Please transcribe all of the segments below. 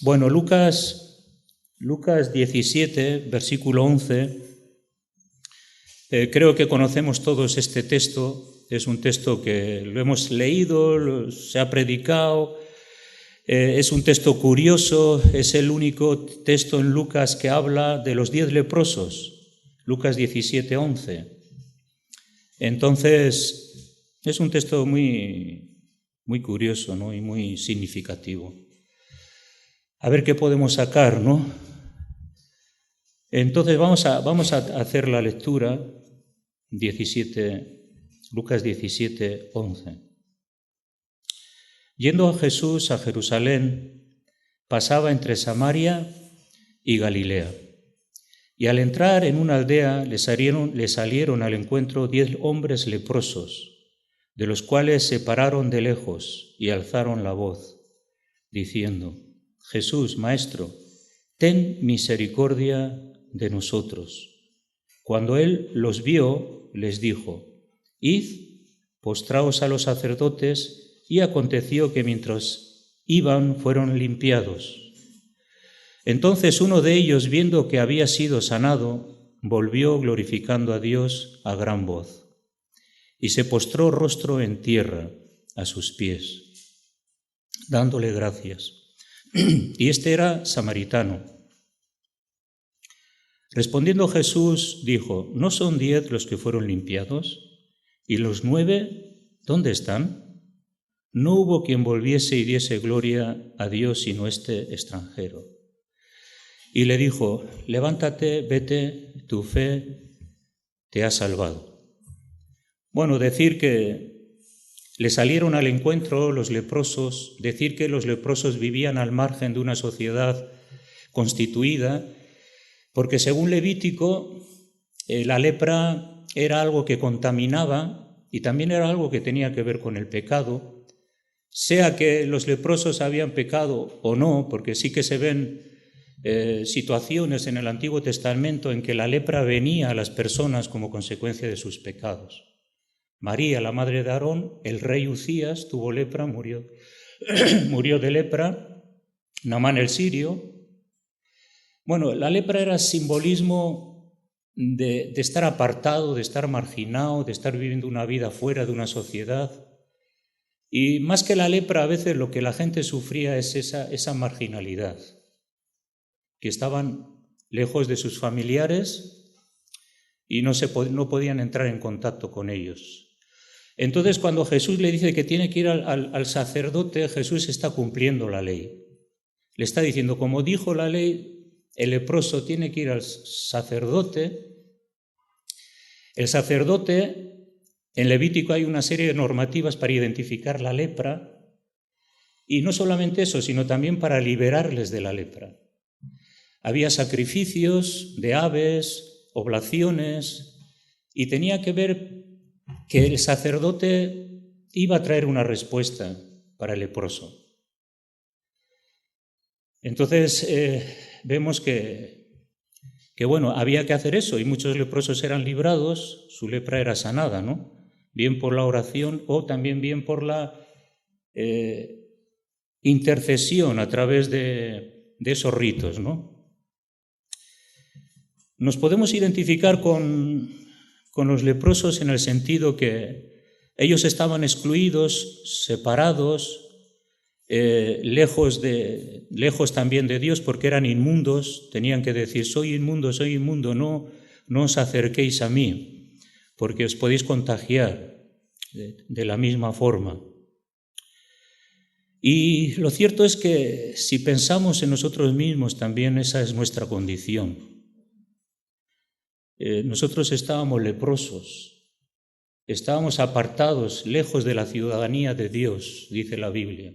Bueno, Lucas 17, versículo 11, creo que conocemos todos este texto. Es un texto que lo hemos leído, se ha predicado, es un texto curioso, es el único texto en Lucas que habla de los 10 leprosos, Lucas 17, 11. Entonces, es un texto muy curioso, ¿no? Y muy significativo. A ver qué podemos sacar, ¿no? Entonces vamos a hacer la lectura, Lucas 17, 11. Yendo Jesús a Jerusalén, pasaba entre Samaria y Galilea. Y al entrar en una aldea le salieron al encuentro 10 hombres leprosos, de los cuales se pararon de lejos y alzaron la voz, diciendo: Jesús, Maestro, ten misericordia de nosotros. Cuando él los vio, les dijo: Id, postraos a los sacerdotes. Y aconteció que mientras iban fueron limpiados. Entonces uno de ellos, viendo que había sido sanado, volvió glorificando a Dios a gran voz, y se postró rostro en tierra a sus pies, dándole gracias. Y este era samaritano. Respondiendo Jesús dijo: ¿No son 10 los que fueron limpiados? ¿Y los 9 dónde están? No hubo quien volviese y diese gloria a Dios sino este extranjero. Y le dijo: levántate, vete, tu fe te ha salvado. Bueno, decir que le salieron al encuentro los leprosos, decir que los leprosos vivían al margen de una sociedad constituida, porque según Levítico, la lepra era algo que contaminaba y también era algo que tenía que ver con el pecado. Sea que los leprosos habían pecado o no, porque sí que se ven situaciones en el Antiguo Testamento en que la lepra venía a las personas como consecuencia de sus pecados. María, la madre de Aarón, el rey Uzías tuvo lepra, murió de lepra. Naamán el sirio. Bueno, la lepra era simbolismo de estar apartado, de estar marginado, de estar viviendo una vida fuera de una sociedad. Y más que la lepra, a veces lo que la gente sufría es esa marginalidad, que estaban lejos de sus familiares y no podían entrar en contacto con ellos. Entonces, cuando Jesús le dice que tiene que ir al sacerdote, Jesús está cumpliendo la ley. Le está diciendo, como dijo la ley, el leproso tiene que ir al sacerdote. El sacerdote... En Levítico hay una serie de normativas para identificar la lepra, y no solamente eso, sino también para liberarles de la lepra. Había sacrificios de aves, oblaciones, y tenía que ver que el sacerdote iba a traer una respuesta para el leproso. Entonces vemos que bueno, había que hacer eso, y muchos leprosos eran librados, su lepra era sanada, ¿no? Bien por la oración o también bien por la intercesión a través de esos ritos, ¿no? Nos podemos identificar con los leprosos en el sentido que ellos estaban excluidos, separados, lejos también de Dios, porque eran inmundos. Tenían que decir: soy inmundo, no os acerquéis a mí, porque os podéis contagiar de la misma forma. Y lo cierto es que si pensamos en nosotros mismos, también esa es nuestra condición. Nosotros estábamos leprosos, estábamos apartados, lejos de la ciudadanía de Dios, dice la Biblia.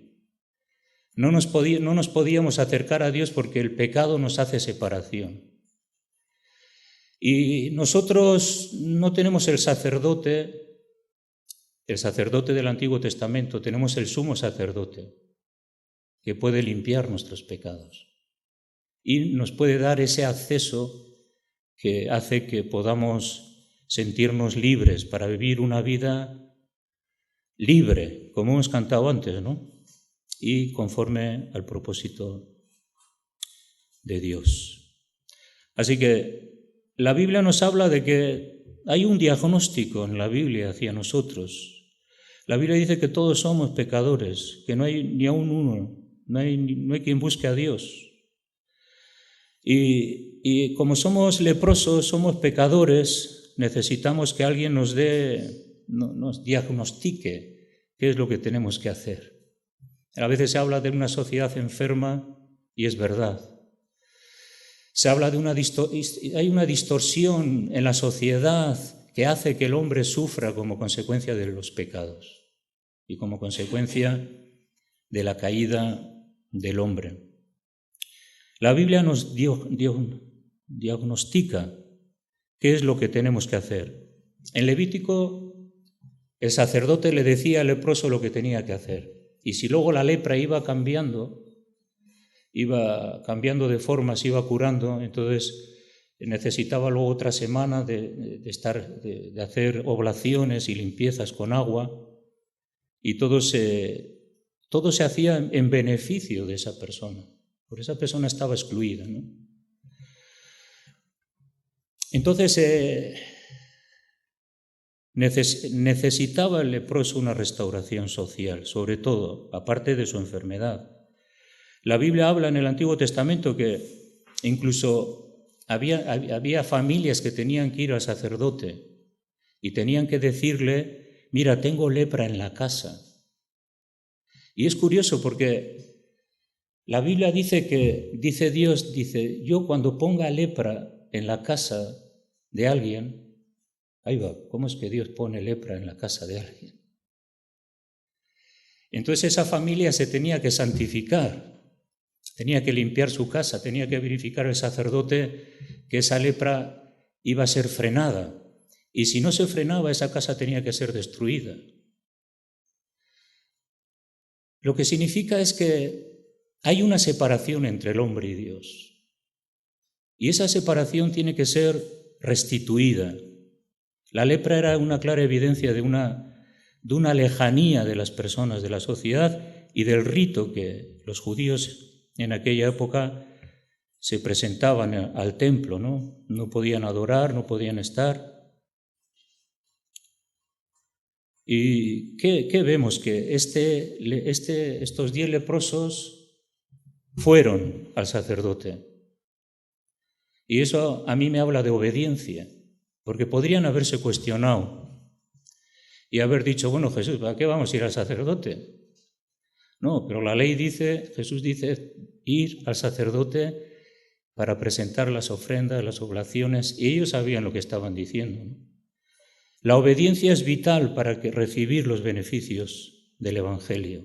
No nos podíamos acercar a Dios porque el pecado nos hace separación. Y nosotros no tenemos el sacerdote del Antiguo Testamento, tenemos el sumo sacerdote, que puede limpiar nuestros pecados y nos puede dar ese acceso que hace que podamos sentirnos libres para vivir una vida libre, como hemos cantado antes, ¿no? Y conforme al propósito de Dios. Así que la Biblia nos habla de que hay un diagnóstico en la Biblia hacia nosotros. La Biblia dice que todos somos pecadores, que no hay ni aun uno, no hay quien busque a Dios. Y como somos leprosos, somos pecadores, necesitamos que alguien nos diagnostique qué es lo que tenemos que hacer. A veces se habla de una sociedad enferma y es verdad. Se habla de hay una distorsión en la sociedad que hace que el hombre sufra como consecuencia de los pecados y como consecuencia de la caída del hombre. La Biblia nos diagnostica qué es lo que tenemos que hacer. En Levítico, el sacerdote le decía al leproso lo que tenía que hacer. Y si luego la lepra iba cambiando de forma, se iba curando, entonces necesitaba luego otra semana de hacer oblaciones y limpiezas con agua, y todo se hacía en beneficio de esa persona, porque esa persona estaba excluida, ¿no? Entonces necesitaba el leproso una restauración social, sobre todo, aparte de su enfermedad. La Biblia habla en el Antiguo Testamento que incluso había familias que tenían que ir al sacerdote y tenían que decirle: mira, tengo lepra en la casa. Y es curioso porque la Biblia dice Dios, yo cuando ponga lepra en la casa de alguien, ahí va, ¿cómo es que Dios pone lepra en la casa de alguien? Entonces esa familia se tenía que santificar, tenía que limpiar su casa, tenía que verificar el sacerdote que esa lepra iba a ser frenada. Y si no se frenaba, esa casa tenía que ser destruida. Lo que significa es que hay una separación entre el hombre y Dios. Y esa separación tiene que ser restituida. La lepra era una clara evidencia de una lejanía de las personas, de la sociedad y del rito que los judíos en aquella época se presentaban al templo, ¿no? No podían adorar, no podían estar. ¿Y qué vemos? Que estos 10 leprosos fueron al sacerdote. Y eso a mí me habla de obediencia, porque podrían haberse cuestionado y haber dicho: bueno, Jesús, ¿para qué vamos a ir al sacerdote? No, pero la ley dice, Jesús dice, ir al sacerdote para presentar las ofrendas, las oblaciones, y ellos sabían lo que estaban diciendo, ¿no? La obediencia es vital para recibir los beneficios del Evangelio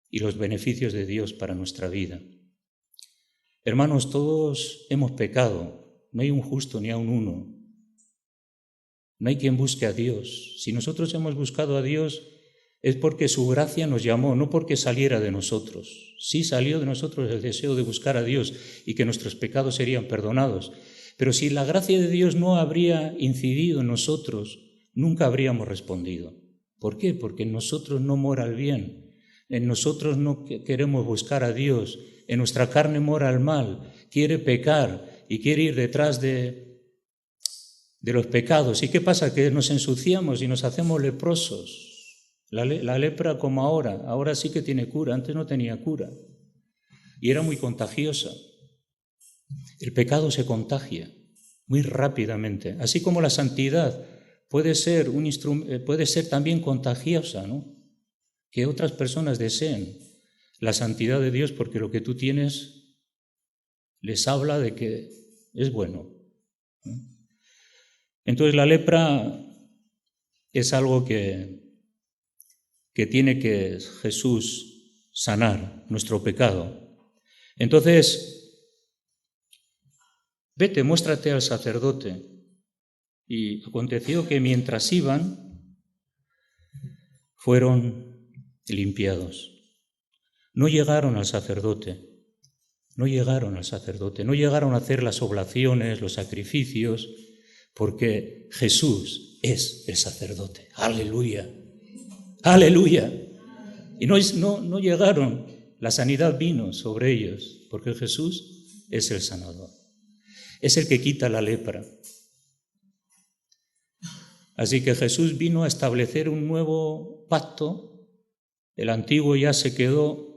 y los beneficios de Dios para nuestra vida. Hermanos, todos hemos pecado, no hay un justo ni aun uno. No hay quien busque a Dios. Si nosotros hemos buscado a Dios es porque su gracia nos llamó, no porque saliera de nosotros. Sí salió de nosotros el deseo de buscar a Dios y que nuestros pecados serían perdonados. Pero si la gracia de Dios no habría incidido en nosotros, nunca habríamos respondido. ¿Por qué? Porque en nosotros no mora el bien. En nosotros no queremos buscar a Dios. En nuestra carne mora el mal. Quiere pecar y quiere ir detrás de los pecados. ¿Y qué pasa? Que nos ensuciamos y nos hacemos leprosos. La lepra como ahora sí que tiene cura, antes no tenía cura y era muy contagiosa. El pecado se contagia muy rápidamente, así como la santidad puede ser también contagiosa, ¿no? Que otras personas deseen la santidad de Dios porque lo que tú tienes les habla de que es bueno, ¿no? Entonces la lepra es algo que tiene que Jesús sanar, nuestro pecado. Entonces, vete, muéstrate al sacerdote. Y aconteció que mientras iban, fueron limpiados. No llegaron al sacerdote, no llegaron a hacer las oblaciones, los sacrificios, porque Jesús es el sacerdote. ¡Aleluya! ¡Aleluya! Y no llegaron, la sanidad vino sobre ellos, porque Jesús es el sanador. Es el que quita la lepra. Así que Jesús vino a establecer un nuevo pacto. El antiguo ya se quedó.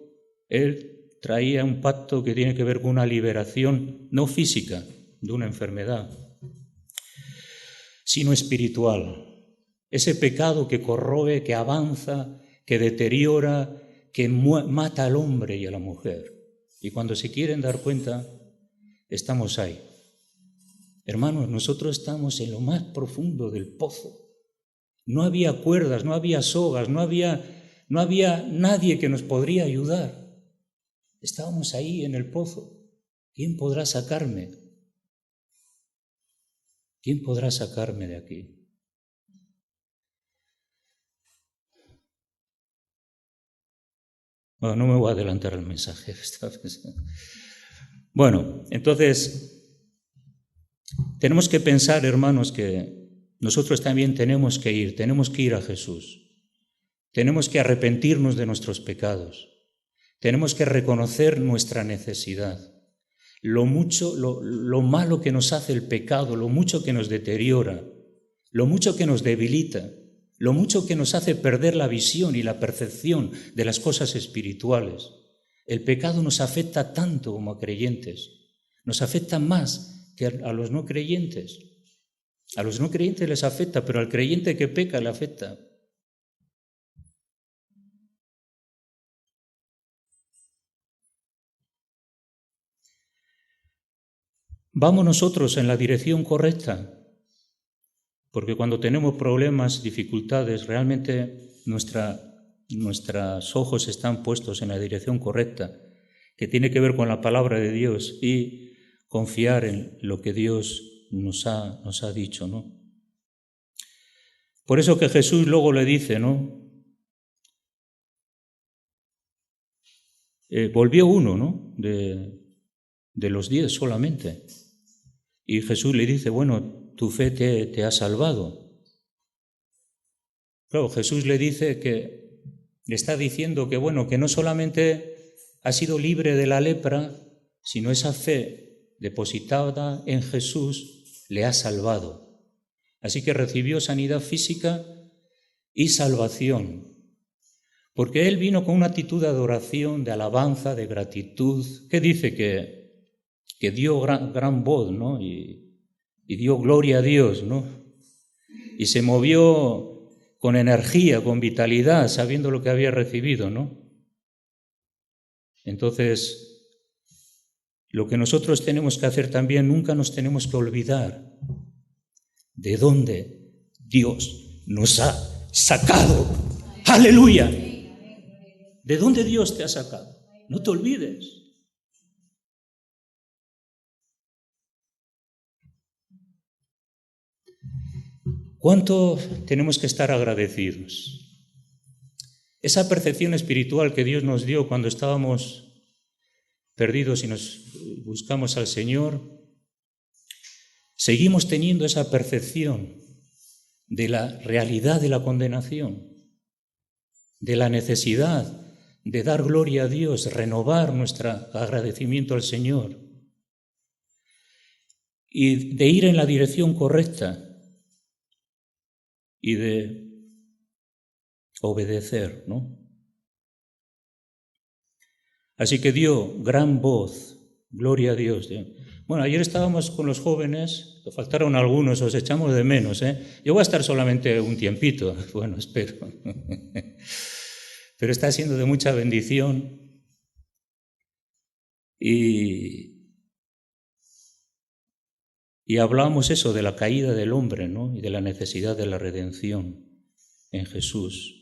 Él traía un pacto que tiene que ver con una liberación, no física, de una enfermedad, sino espiritual. Ese pecado que corroe, que avanza, que deteriora, que mata al hombre y a la mujer. Y cuando se quieren dar cuenta, estamos ahí. Hermanos, nosotros estamos en lo más profundo del pozo. No había cuerdas, no había sogas, no había nadie que nos podría ayudar. Estábamos ahí en el pozo. ¿Quién podrá sacarme? ¿Quién podrá sacarme de aquí? Bueno, no me voy a adelantar al mensaje. Bueno, entonces tenemos que pensar, hermanos, que nosotros también tenemos que ir a Jesús. Tenemos que arrepentirnos de nuestros pecados. Tenemos que reconocer nuestra necesidad. Lo malo que nos hace el pecado, lo mucho que nos deteriora, lo mucho que nos debilita, lo mucho que nos hace perder la visión y la percepción de las cosas espirituales. El pecado nos afecta tanto como a creyentes, nos afecta más que a los no creyentes. A los no creyentes les afecta, pero al creyente que peca le afecta. ¿Vamos nosotros en la dirección correcta? Porque cuando tenemos problemas, dificultades, realmente nuestros ojos están puestos en la dirección correcta, que tiene que ver con la palabra de Dios y confiar en lo que Dios nos ha dicho, ¿no? Por eso que Jesús luego le dice, ¿no? Volvió uno, ¿no? De los 10 solamente. Y Jesús le dice, bueno, tu fe te ha salvado. Claro, Jesús le está diciendo que, bueno, que no solamente ha sido libre de la lepra, sino esa fe depositada en Jesús le ha salvado. Así que recibió sanidad física y salvación. Porque él vino con una actitud de adoración, de alabanza, de gratitud. ¿Qué dice? Que dio gran voz, ¿no? Y dio gloria a Dios, ¿no? Y se movió con energía, con vitalidad, sabiendo lo que había recibido, ¿no? Entonces, lo que nosotros tenemos que hacer también, nunca nos tenemos que olvidar de dónde Dios nos ha sacado. ¡Aleluya! ¿De dónde Dios te ha sacado? No te olvides. ¿Cuánto tenemos que estar agradecidos? Esa percepción espiritual que Dios nos dio cuando estábamos perdidos y nos buscamos al Señor, seguimos teniendo esa percepción de la realidad de la condenación, de la necesidad de dar gloria a Dios, renovar nuestro agradecimiento al Señor y de ir en la dirección correcta y de obedecer, ¿no? Así que dio gran voz, gloria a Dios. Bueno, ayer estábamos con los jóvenes, faltaron algunos, os echamos de menos, ¿eh? Yo voy a estar solamente un tiempito, bueno, espero. Pero está siendo de mucha bendición y hablamos eso de la caída del hombre, ¿no? Y de la necesidad de la redención en Jesús.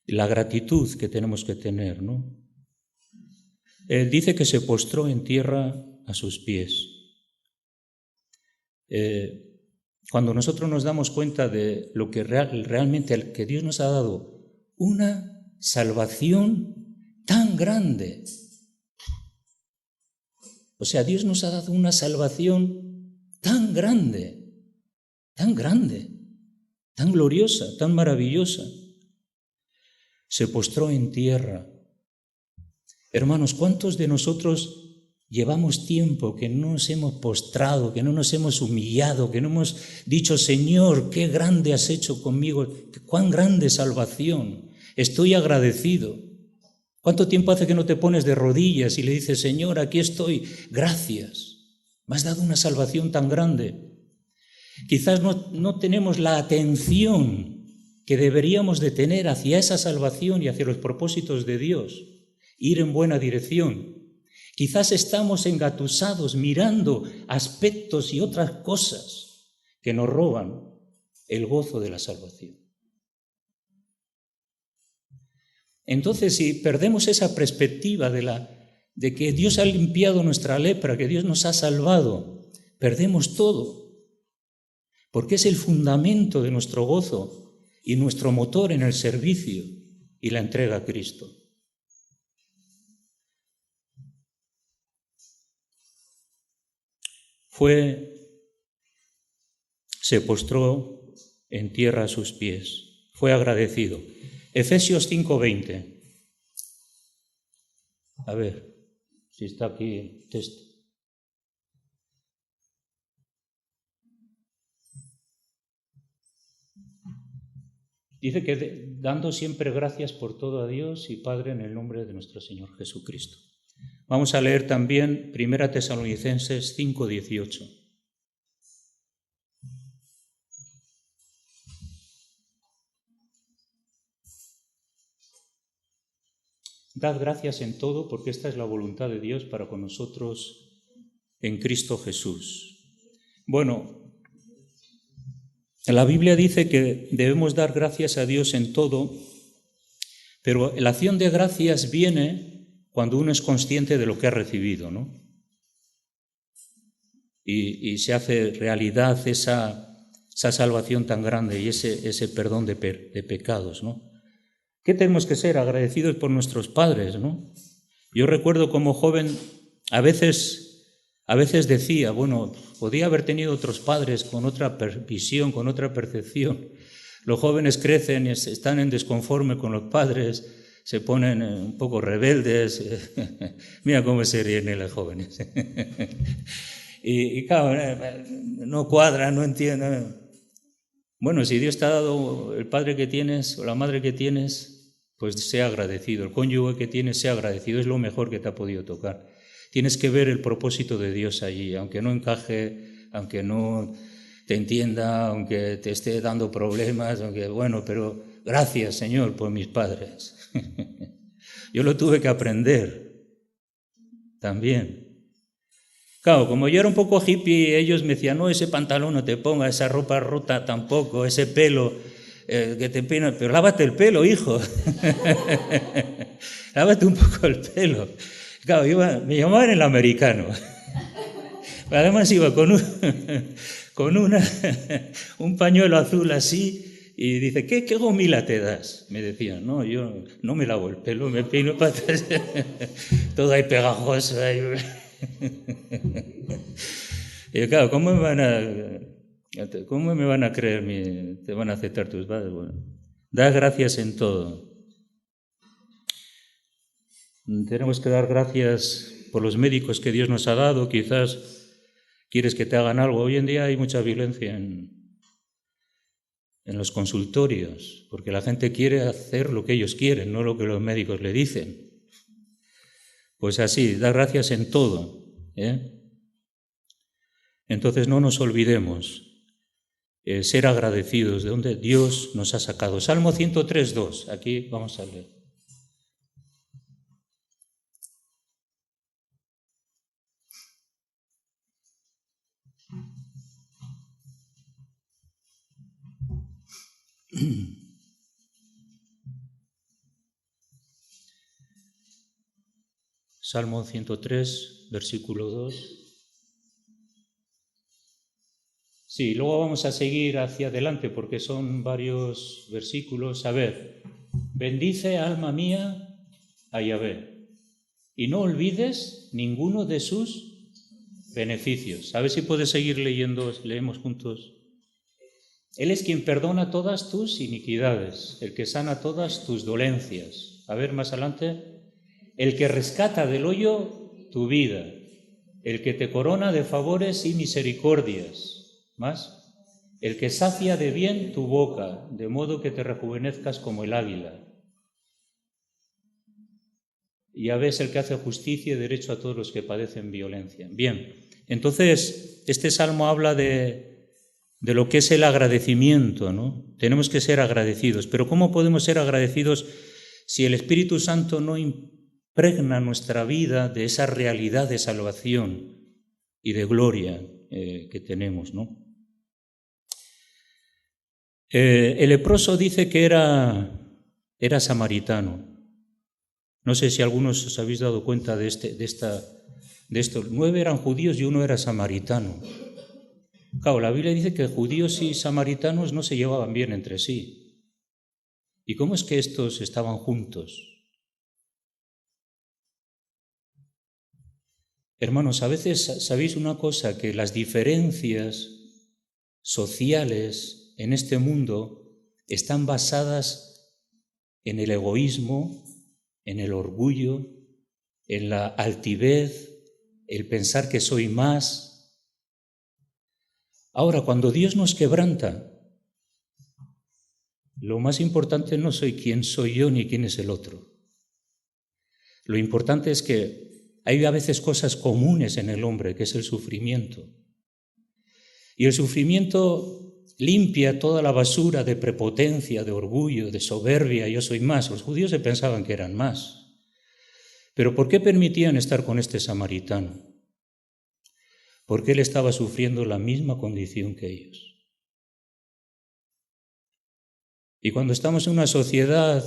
Y la gratitud que tenemos que tener, ¿no? Él dice que se postró en tierra a sus pies. Cuando nosotros nos damos cuenta de lo que realmente que Dios nos ha dado, una salvación tan grande. O sea, Dios nos ha dado una salvación tan grande, tan gloriosa, tan maravillosa. Se postró en tierra. Hermanos, ¿cuántos de nosotros Llevamos tiempo que no nos hemos postrado, que no nos hemos humillado, que no hemos dicho, Señor, qué grande has hecho conmigo, cuán grande salvación, estoy agradecido. ¿Cuánto tiempo hace que no te pones de rodillas y le dices, Señor, aquí estoy, gracias, me has dado una salvación tan grande? Quizás no tenemos la atención que deberíamos de tener hacia esa salvación y hacia los propósitos de Dios, ir en buena dirección. Quizás estamos engatusados mirando aspectos y otras cosas que nos roban el gozo de la salvación. Entonces, si perdemos esa perspectiva de que Dios ha limpiado nuestra lepra, que Dios nos ha salvado, perdemos todo, porque es el fundamento de nuestro gozo y nuestro motor en el servicio y la entrega a Cristo. Se postró en tierra a sus pies, fue agradecido. Efesios 5:20. A ver si está aquí el texto. Dice que dando siempre gracias por todo a Dios y Padre en el nombre de nuestro Señor Jesucristo. Vamos a leer también 1 Tesalonicenses 5:18. Dad gracias en todo, porque esta es la voluntad de Dios para con nosotros en Cristo Jesús. Bueno, la Biblia dice que debemos dar gracias a Dios en todo, pero la acción de gracias viene cuando uno es consciente de lo que ha recibido, ¿no? Y se hace realidad esa salvación tan grande y ese perdón de pecados, ¿no? ¿Qué tenemos que ser? Agradecidos por nuestros padres, ¿no? Yo recuerdo como joven, a veces decía, bueno, podía haber tenido otros padres con otra visión, con otra percepción. Los jóvenes crecen y están en desconforme con los padres, se ponen un poco rebeldes. Mira cómo se ríen los jóvenes. y claro, no cuadra, no entiende. Bueno, si Dios te ha dado el padre que tienes o la madre que tienes, pues sea agradecido. El cónyuge que tienes, sea agradecido. Es lo mejor que te ha podido tocar. Tienes que ver el propósito de Dios allí, aunque no encaje, aunque no te entienda, aunque te esté dando problemas, aunque bueno, pero gracias, Señor, por mis padres. Yo lo tuve que aprender también. Claro, como yo era un poco hippie, ellos me decían, no, ese pantalón no te pongas, esa ropa rota tampoco, ese pelo que te peina, pero lávate el pelo, hijo. Lávate un poco el pelo. Claro, me llamaban el americano. Además iba con un pañuelo azul así y dice, ¿qué gomila te das? Me decían, no, yo no me lavo el pelo, me peino para atrás, todo ahí pegajoso. Ahí. Y claro, ¿cómo me van a creer? ¿Te van a aceptar tus padres? Bueno, da gracias en todo. Tenemos que dar gracias por los médicos que Dios nos ha dado. Quizás quieres que te hagan algo. Hoy en día hay mucha violencia en los consultorios, porque la gente quiere hacer lo que ellos quieren, no lo que los médicos le dicen. Pues así, da gracias en todo, ¿eh? Entonces no nos olvidemos ser agradecidos de donde Dios nos ha sacado. Salmo 103:2, aquí vamos a leer. Salmo 103, versículo 2. Sí, luego vamos a seguir hacia adelante porque son varios versículos. A ver, bendice, alma mía, a Yahvé, y no olvides ninguno de sus beneficios. A ver si puedes seguir leyendo, leemos juntos. Él es quien perdona todas tus iniquidades, el que sana todas tus dolencias. A ver, más adelante. El que rescata del hoyo tu vida, El que te corona de favores y misericordias. Más. El que sacia de bien tu boca, de modo que te rejuvenezcas como el águila. Y ya ves, el que hace justicia y derecho a todos los que padecen violencia. Bien, entonces este salmo habla de lo que es el agradecimiento, ¿no? Tenemos que ser agradecidos. Pero ¿cómo podemos ser agradecidos si el Espíritu Santo no impregna nuestra vida de esa realidad de salvación y de gloria que tenemos, ¿no? El leproso dice que era samaritano. No sé si algunos os habéis dado cuenta de esto. 9 eran judíos y 1 era samaritano. Claro, la Biblia dice que judíos y samaritanos no se llevaban bien entre sí. ¿Y cómo es que estos estaban juntos? Hermanos, a veces sabéis una cosa, que las diferencias sociales en este mundo están basadas en el egoísmo, en el orgullo, en la altivez, el pensar que soy más. Ahora, cuando Dios nos quebranta, lo más importante no soy quién soy yo ni quién es el otro. Lo importante es que hay a veces cosas comunes en el hombre, que es el sufrimiento. Y el sufrimiento limpia toda la basura de prepotencia, de orgullo, de soberbia. Yo soy más. Los judíos se pensaban que eran más. Pero ¿por qué permitían estar con este samaritano? Porque él estaba sufriendo la misma condición que ellos. Y cuando estamos en una sociedad,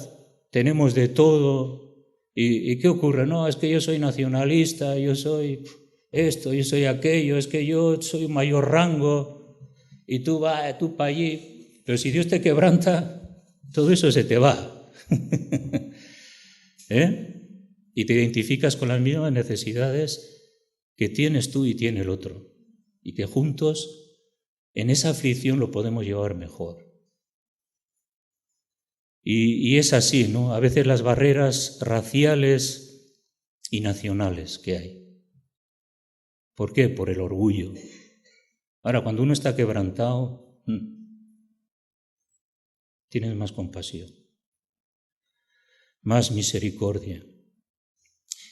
tenemos de todo. ¿Y qué ocurre? No, es que yo soy nacionalista, yo soy esto, yo soy aquello, es que yo soy un mayor rango y tú para allí. Pero si Dios te quebranta, todo eso se te va. Y te identificas con las mismas necesidades que tienes tú y tiene el otro. Y que juntos en esa aflicción lo podemos llevar mejor. Y es así, ¿no? A veces las barreras raciales y nacionales que hay. ¿Por qué? Por el orgullo. Ahora, cuando uno está quebrantado, tienes más compasión, más misericordia.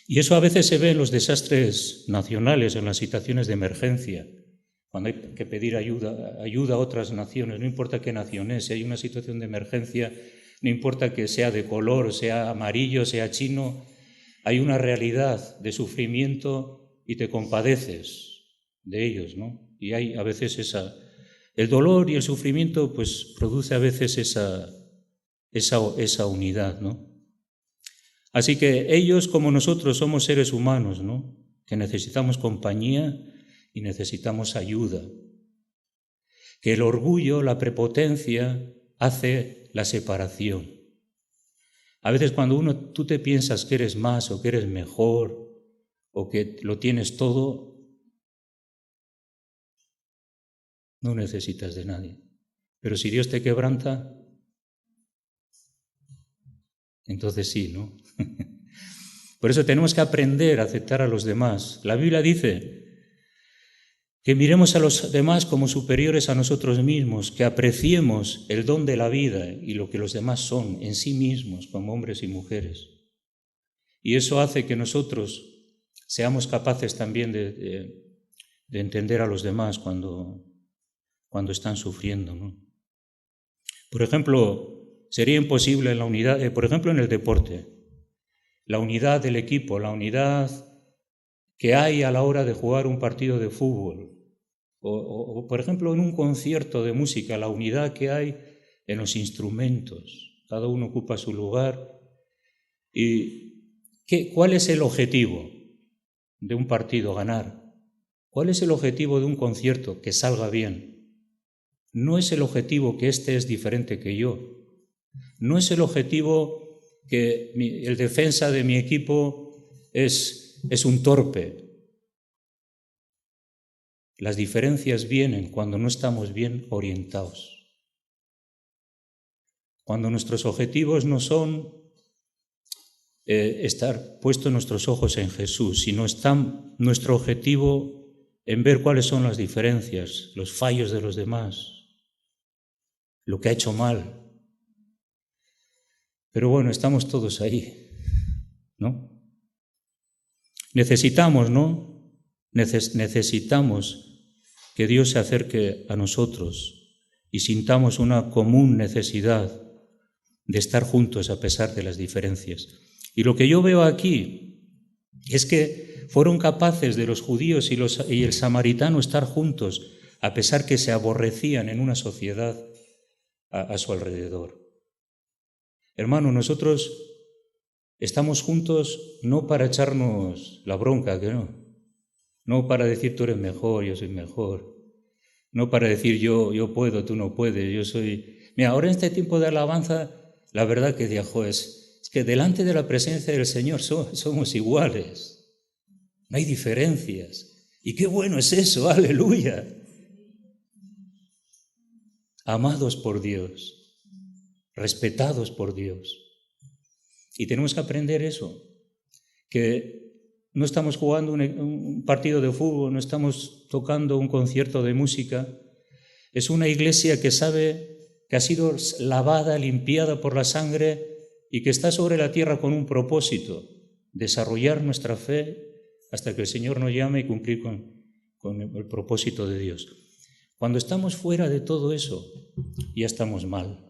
Y eso a veces se ve en los desastres nacionales, en las situaciones de emergencia, cuando hay que pedir ayuda a otras naciones, no importa qué nación es, si hay una situación de emergencia, no importa que sea de color, sea amarillo, sea chino, hay una realidad de sufrimiento y te compadeces de ellos, ¿no? Y hay a veces el dolor y el sufrimiento pues produce a veces esa unidad, ¿no? Así que ellos como nosotros somos seres humanos, ¿no? Que necesitamos compañía y necesitamos ayuda. Que el orgullo, la prepotencia hace la separación. A veces cuando tú te piensas que eres más o que eres mejor o que lo tienes todo, no necesitas de nadie. Pero si Dios te quebranta, entonces sí, ¿no? Por eso tenemos que aprender a aceptar a los demás. La Biblia dice que miremos a los demás como superiores a nosotros mismos, que apreciemos el don de la vida y lo que los demás son en sí mismos como hombres y mujeres. Y eso hace que nosotros seamos capaces también de entender a los demás cuando están sufriendo, ¿no? Por ejemplo, sería imposible en la unidad, por ejemplo en el deporte, la unidad del equipo, la unidad que hay a la hora de jugar un partido de fútbol, o por ejemplo en un concierto de música, la unidad que hay en los instrumentos, cada uno ocupa su lugar. ¿Y cuál es el objetivo de un partido? Ganar. ¿Cuál es el objetivo de un concierto? Que salga bien. No es el objetivo que este es diferente que yo. No es el objetivo que el defensa de mi equipo es un torpe. Las diferencias vienen cuando no estamos bien orientados. Cuando nuestros objetivos no son estar puestos nuestros ojos en Jesús, sino está nuestro objetivo en ver cuáles son las diferencias, los fallos de los demás, lo que ha hecho mal. Pero bueno, estamos todos ahí, ¿no? Necesitamos, ¿no? Necesitamos que Dios se acerque a nosotros y sintamos una común necesidad de estar juntos a pesar de las diferencias. Y lo que yo veo aquí es que fueron capaces de los judíos y el samaritano estar juntos a pesar que se aborrecían en una sociedad a su alrededor. Hermano, nosotros estamos juntos no para echarnos la bronca, que no para decir tú eres mejor, yo soy mejor, no para decir yo puedo, tú no puedes, yo soy... Mira, ahora en este tiempo de alabanza, la verdad que dijo es que delante de la presencia del Señor somos iguales, no hay diferencias. Y qué bueno es eso, aleluya. Amados por Dios, respetados por Dios. Y tenemos que aprender eso, que no estamos jugando un partido de fútbol, no estamos tocando un concierto de música. Es una iglesia que sabe que ha sido lavada, limpiada por la sangre y que está sobre la tierra con un propósito, desarrollar nuestra fe hasta que el Señor nos llame y cumplir con el propósito de Dios. Cuando estamos fuera de todo eso, ya estamos mal.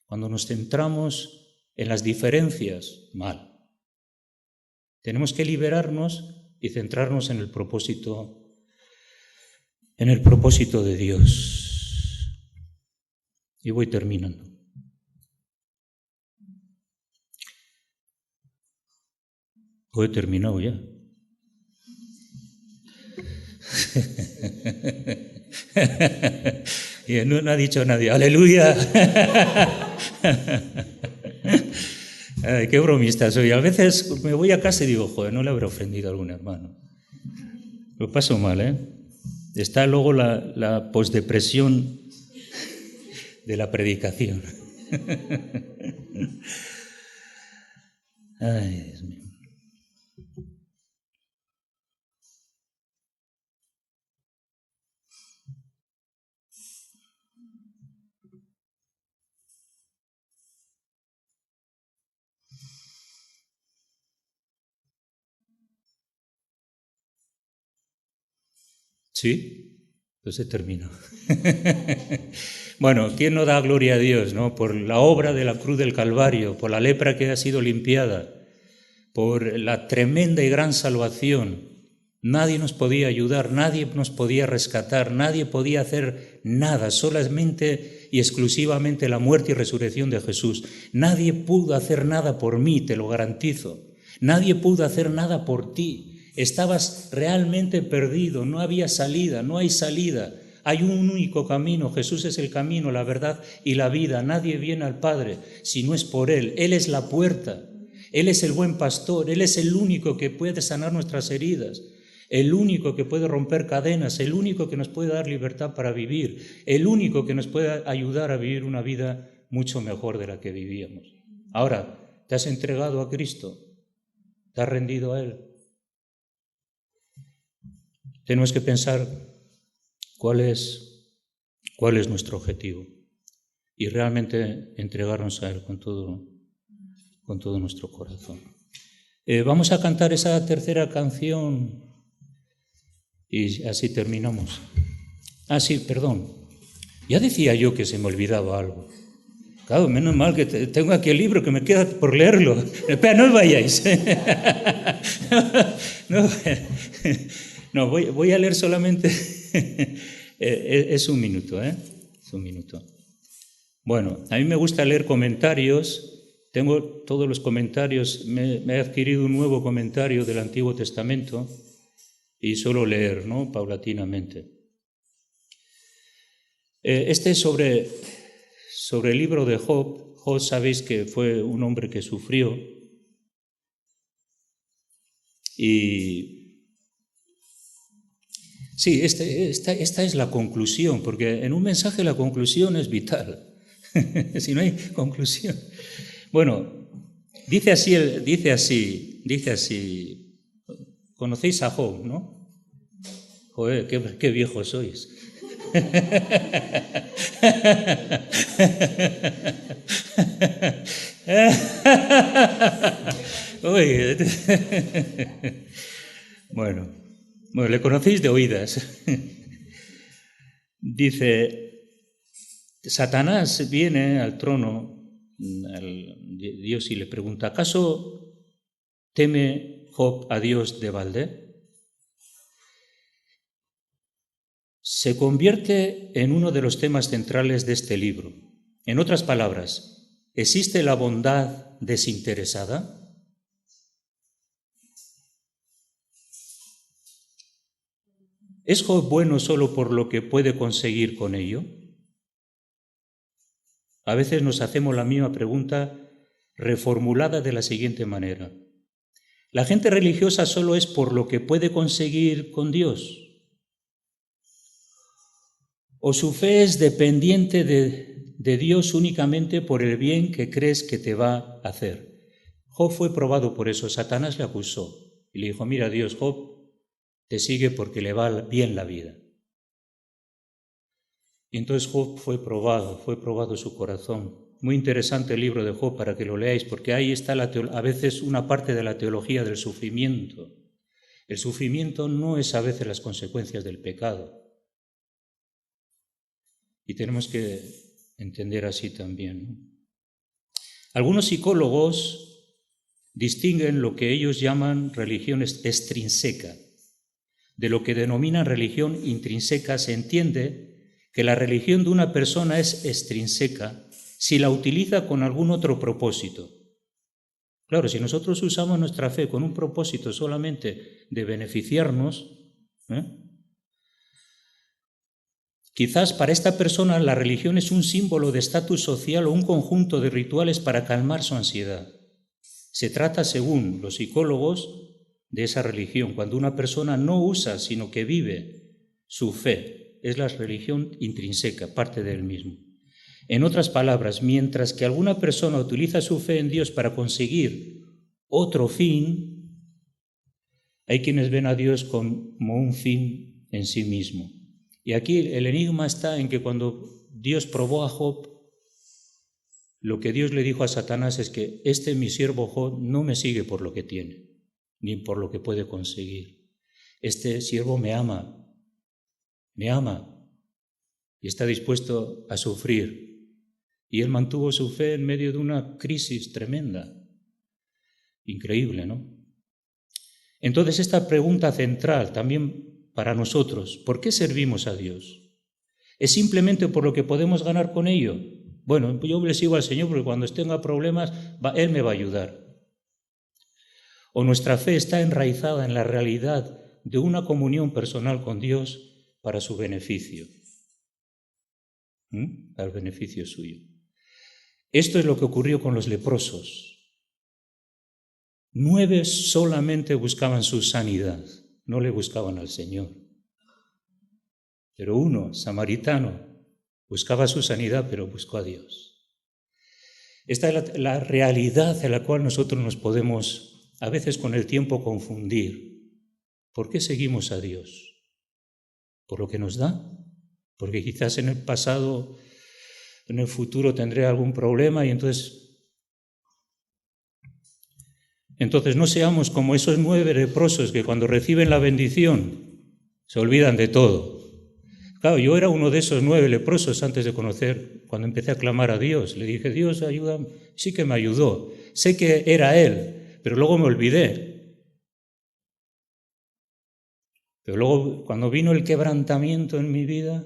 Cuando nos centramos en las diferencias, mal. Tenemos que liberarnos y centrarnos en el propósito de Dios. Y voy terminando. He terminado ya. Y no ha dicho nadie, ¡aleluya! Ay, qué bromista soy. A veces me voy a casa y digo, joder, no le habré ofendido a algún hermano. Lo paso mal, ¿eh? Está luego la posdepresión de la predicación. Ay, Dios mío. ¿Sí? Entonces termino. Bueno, ¿quién no da gloria a Dios, no? Por la obra de la cruz del Calvario, por la lepra que ha sido limpiada, por la tremenda y gran salvación. Nadie nos podía ayudar, nadie nos podía rescatar, nadie podía hacer nada, solamente y exclusivamente la muerte y resurrección de Jesús. Nadie pudo hacer nada por mí, te lo garantizo. Nadie pudo hacer nada por ti. Estabas realmente perdido, no había salida, no hay salida. Hay un único camino, Jesús es el camino, la verdad y la vida. Nadie viene al Padre si no es por Él. Él es la puerta, Él es el buen pastor, Él es el único que puede sanar nuestras heridas, el único que puede romper cadenas, el único que nos puede dar libertad para vivir, el único que nos puede ayudar a vivir una vida mucho mejor de la que vivíamos. Ahora, ¿te has entregado a Cristo? ¿Te has rendido a Él? Tenemos que pensar cuál es nuestro objetivo y realmente entregarnos a Él con todo nuestro corazón. Vamos a cantar esa tercera canción y así terminamos. Sí, perdón. Ya decía yo que se me olvidaba algo. Claro, menos mal que tengo aquí el libro que me queda por leerlo. Espera, no os vayáis. No, voy a leer solamente, es un minuto, es un minuto. Bueno, a mí me gusta leer comentarios, tengo todos los comentarios, me he adquirido un nuevo comentario del Antiguo Testamento y suelo leer, ¿no? Paulatinamente. Este es sobre el libro de Job. Job, sabéis que fue un hombre que sufrió y... Sí, esta es la conclusión, porque en un mensaje la conclusión es vital. Si no hay conclusión. Bueno, Dice así, conocéis a Job, ¿no? Joder, qué viejos sois. Uy. Bueno, le conocéis de oídas. Dice, Satanás viene al trono, Dios, y le pregunta, ¿acaso teme Job a Dios de balde? Se convierte en uno de los temas centrales de este libro. En otras palabras, ¿existe la bondad desinteresada? ¿Es Job bueno solo por lo que puede conseguir con ello? A veces nos hacemos la misma pregunta reformulada de la siguiente manera. ¿La gente religiosa solo es por lo que puede conseguir con Dios? ¿O su fe es dependiente de Dios únicamente por el bien que crees que te va a hacer? Job fue probado por eso. Satanás le acusó y le dijo, mira Dios, Job te sigue porque le va bien la vida. Y entonces Job fue probado su corazón. Muy interesante el libro de Job para que lo leáis, porque ahí está a veces una parte de la teología del sufrimiento. El sufrimiento no es a veces las consecuencias del pecado. Y tenemos que entender así también, ¿no? Algunos psicólogos distinguen lo que ellos llaman religión extrínseca. De lo que denominan religión intrínseca se entiende que la religión de una persona es extrínseca si la utiliza con algún otro propósito. Claro, si nosotros usamos nuestra fe con un propósito solamente de beneficiarnos, quizás para esta persona la religión es un símbolo de estatus social o un conjunto de rituales para calmar su ansiedad. Se trata, según los psicólogos, de esa religión, cuando una persona no usa, sino que vive su fe. Es la religión intrínseca, parte de él mismo. En otras palabras, mientras que alguna persona utiliza su fe en Dios para conseguir otro fin, hay quienes ven a Dios como un fin en sí mismo. Y aquí el enigma está en que cuando Dios probó a Job, lo que Dios le dijo a Satanás es que mi siervo Job no me sigue por lo que tiene, ni por lo que puede conseguir. Este siervo me ama y está dispuesto a sufrir. Y él mantuvo su fe en medio de una crisis tremenda. Increíble, ¿no? Entonces esta pregunta central también para nosotros, ¿por qué servimos a Dios? ¿Es simplemente por lo que podemos ganar con ello? Bueno, yo le sigo al Señor porque cuando tenga problemas, Él me va a ayudar. ¿O nuestra fe está enraizada en la realidad de una comunión personal con Dios para su beneficio? Para el beneficio suyo. Esto es lo que ocurrió con los leprosos. 9 solamente buscaban su sanidad, no le buscaban al Señor. Pero uno, samaritano, buscaba su sanidad, pero buscó a Dios. Esta es la realidad en la cual nosotros nos podemos, a veces con el tiempo, confundir. ¿Por qué seguimos a Dios? ¿Por lo que nos da? Porque quizás en el pasado, en el futuro tendré algún problema y entonces no seamos como esos 9 leprosos que cuando reciben la bendición se olvidan de todo. Claro, yo era uno de esos 9 leprosos antes de conocer, cuando empecé a clamar a Dios. Le dije, Dios, ayúdame. Sí que me ayudó. Sé que era Él, pero luego me olvidé. Pero luego, cuando vino el quebrantamiento en mi vida,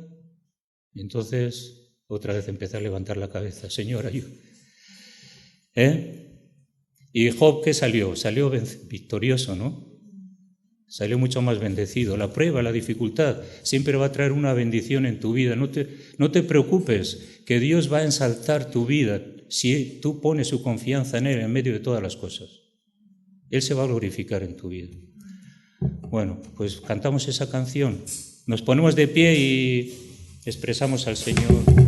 entonces otra vez empecé a levantar la cabeza. Señor, ayúdame. ¿Y Job qué salió? Salió victorioso, ¿no? Salió mucho más bendecido. La prueba, la dificultad, siempre va a traer una bendición en tu vida. No te preocupes, que Dios va a ensalzar tu vida si tú pones su confianza en Él en medio de todas las cosas. Él se va a glorificar en tu vida. Bueno, pues cantamos esa canción. Nos ponemos de pie y expresamos al Señor.